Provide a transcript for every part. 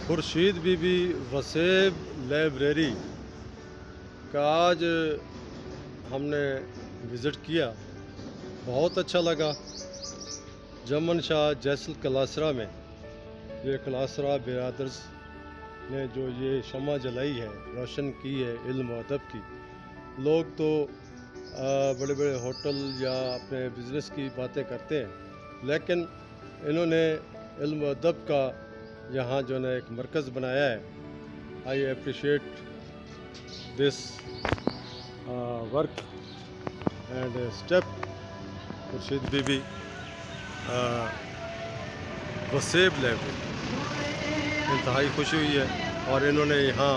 Khurshid Bibi Waseb library का आज हमने विज़िट किया। बहुत अच्छा लगा। जमन शाह जैसल कलासरा में ये कलासरा बिरादर्स ने जो ये शमा जलाई है, रोशन की है इल्म और अदब की। लोग तो बड़े बड़े होटल या अपने बिज़नेस की बातें करते हैं, लेकिन इन्होंने इल्म और अदब का यहाँ जो है एक मरकज़ बनाया है। I appreciate this work and step Khurshid Bibi Waseb library. इंतहाई खुशी हुई है और इन्होंने यहाँ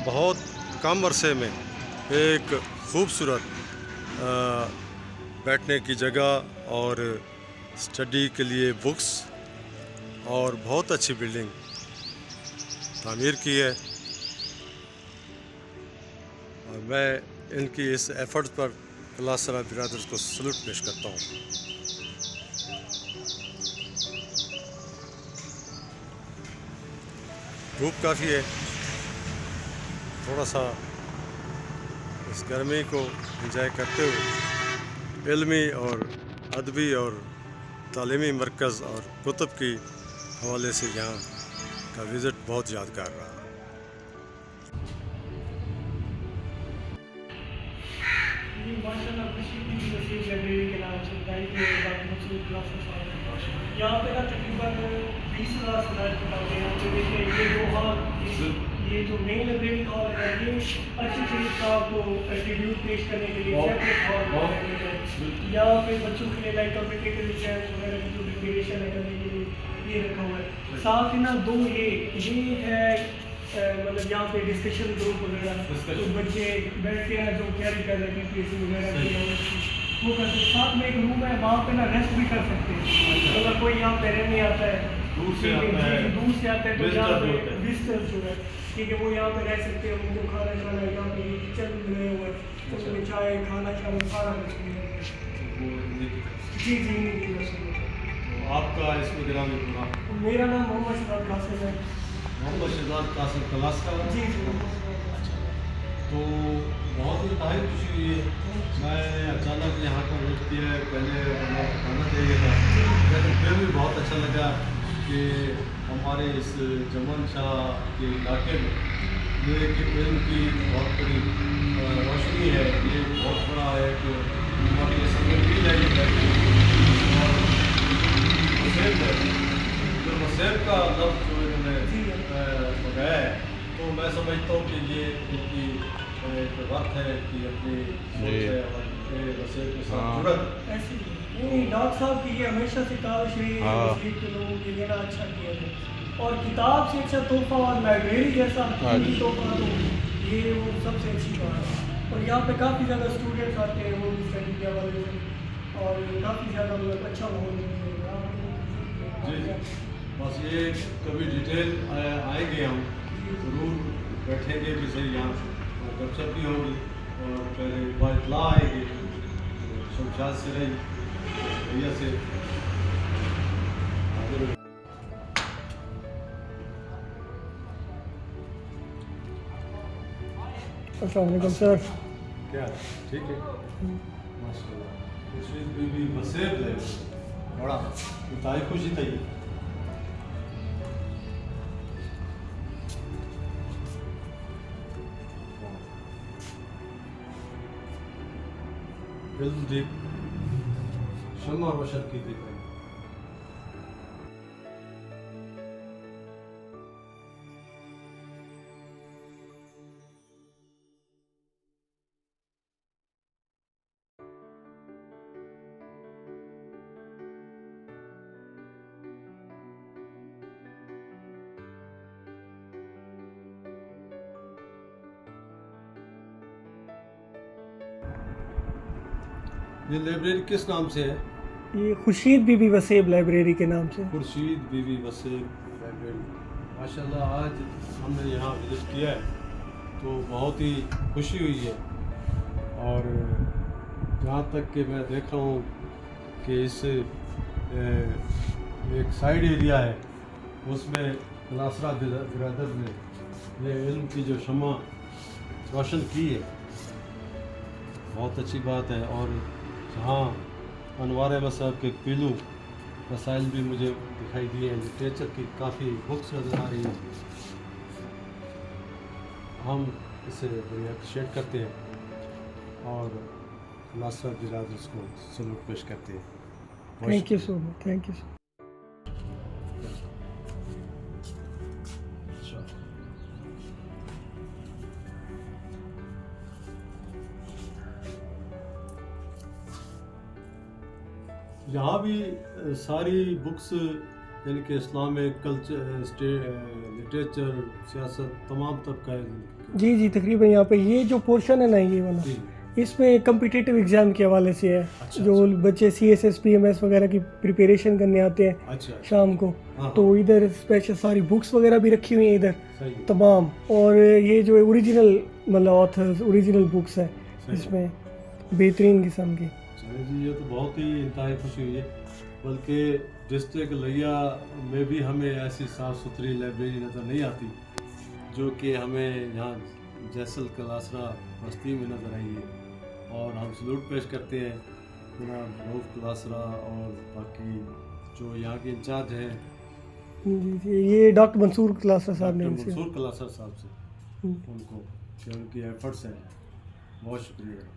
बहुत कम अरसे में एक खूबसूरत बैठने की जगह और स्टडी के लिए बुक्स और बहुत अच्छी बिल्डिंग तामीर की है। और मैं इनकी इस एफर्ट्स पर कलासरा बिरादर्स को सल्यूट पेश करता हूँ। धूप काफ़ी है, थोड़ा सा इस गर्मी को एंजॉय करते हुए इल्मी और अदबी और तालीमी मरकज़ और कुतुब की हवाले से यहाँ का विज़िट बहुत यादगार रहा। यहाँ पे ना तकरीबन 20,000 स्टूडेंट किताबें हैं। तो देखिए ये दो हॉल, ये जो मेन लाइब्रेरी का हॉल है, ये अच्छी चीज़ का आपको ट्रिब्यूट पेश करने के लिए सेपरेट हॉल बनाया गया है। यहाँ पे बच्चों के लिए लाइक कॉम्पिटेटिव एग्जाम्स वगैरह की जो प्रिपरेशन है करने के लिए ये रखा हुआ है। साथ ही ना दो ये है मतलब यहाँ पे डिस्कशन ग्रुप वगैरह तो बच्चे बैठते हैं जो कैरी कर रहे हैं PPSC वगैरह वो करते। साथ में एक रूम है, वहाँ पे ना रेस्ट भी कर सकते हैं। अगर कोई यहाँ पे रहने आता है दूर से आता है तो यहाँ पे विजिटर्स जो है ठीक है वो यहाँ पे रह सकते हैं। उनको खाना खाना यहाँ पे किचन भी बने हुए हैं, उसमें चाय खाना खाना सारा कुछ जी जी नहीं। आपका इसमें ग्राम पूरा? मेरा नाम मोहम्मद शहजाद कासिम है। मोहम्मद शहजाद कासिम कलासरा? जी जी। तो बहुत ही तारीफ खुशी हुई है। मैं अचानक यहाँ का विजिट किया है, पहले आना चाहिए था, लेकिन फिर भी बहुत अच्छा लगा कि हमारे इस जमन शाह के इलाके में ये कि फिल्म की बहुत बड़ी रोशनी है। ये बहुत बड़ा एक हमारी संगठन है और वसेब है, जो वसेब का लफ्ज़ जो इन्होंने लगाया है, तो मैं समझता हूँ कि ये इनकी एक वक्त है कि अपनी सोच है और वसेब के साथ जुड़त। ऐसे नहीं डॉक्टर साहब की ये हमेशा से काविश रही है मस्जिद के लोगों के लिए ना अच्छा किया है। और किताब से अच्छा तोहफा और लाइब्रेरी जैसा तोहफा तो ये वो सबसे अच्छी बात है। और यहाँ पे काफ़ी ज़्यादा स्टूडेंट्स आते हैं वो भी स्टडी के हवाले से और काफ़ी ज़्यादा मतलब अच्छा माहौल जी। बस ये कभी डिटेल आएंगे हम ज़रूर बैठेंगे भी सही, यहाँ गपशप भी होगी और पहले इतला आएगी शमशाद से रही भैया से। अस्सलाम सर। क्या ठीक है? माशाल्लाह। खुर्शीद बीबी वसेब है, बड़ा इंतहाई खुशी थी। इल्म दीप शम्मा रोशन की थी। ये लाइब्रेरी किस नाम से है? ये खुर्शीद बीबी वसेब लाइब्रेरी के नाम से। खुर्शीद बीबी वसेब लाइब्रेरी। माशाल्लाह आज हमने यहाँ विज़िट किया है तो बहुत ही खुशी हुई है। और जहाँ तक कि मैं देख रहा हूँ कि इस एक साइड एरिया है उसमें क्लासरा बिरादर ने ये इल्म की जो शम्मा रोशन की है, बहुत अच्छी बात है। और जहाँ अनवार मसाहब के पीलू रसाइल भी मुझे दिखाई दिए हैं, लिटरेचर की काफ़ी बुक्स नज़र आ रही हैं, हम इसे बड़ी अप्रिशिएट करते हैं और नासर बिरादर्स को सलूट पेश करते हैं। बहुत थैंक यू शुक्रिया। So much, thank you so अच्छा। यहाँ भी सारी बुक्स यानी कि इस्लामिक कल्चर, लिटरेचर, सियासत, तमाम तबका है। जी जी, तकरीबन यहाँ पे ये जो पोर्शन है ना, ये वाला, जी। इसमें कम्पिटिटिव एग्ज़ाम के हवाले से है। अच्छा, जो बच्चे CSS PMS वगैरह की प्रिपरेशन करने आते हैं अच्छा, शाम को, हाँ, तो इधर स्पेशल सारी बुक्स वगैरह भी रखी हुई हैं इधर सही है, तमाम। और ये जो ओरिजिनल मतलब ऑथर्स ओरिजिनल बुक्स है सही है। इसमें, बेहतरीन किस्म की। चलिए जी, ये तो बहुत ही इंतहाई खुशी हुई है। बल्कि डिस्ट्रिक्ट लिया में भी हमें ऐसी साफ़ सुथरी लाइब्रेरी नज़र नहीं आती जो कि हमें यहाँ जैसल कलासरा बस्ती में नज़र आई है। और हम सलूट पेश करते हैं जनाब रऊफ़ कलासरा और बाकी जो यहाँ के इंचार्ज हैं जी जी, ये डॉक्टर मंसूर क्लासा साहब ने डॉक्टर इनसे। मंसूर कलासरा साहब से, उनको कि उनकी एफर्ट्स हैं। बहुत शुक्रिया।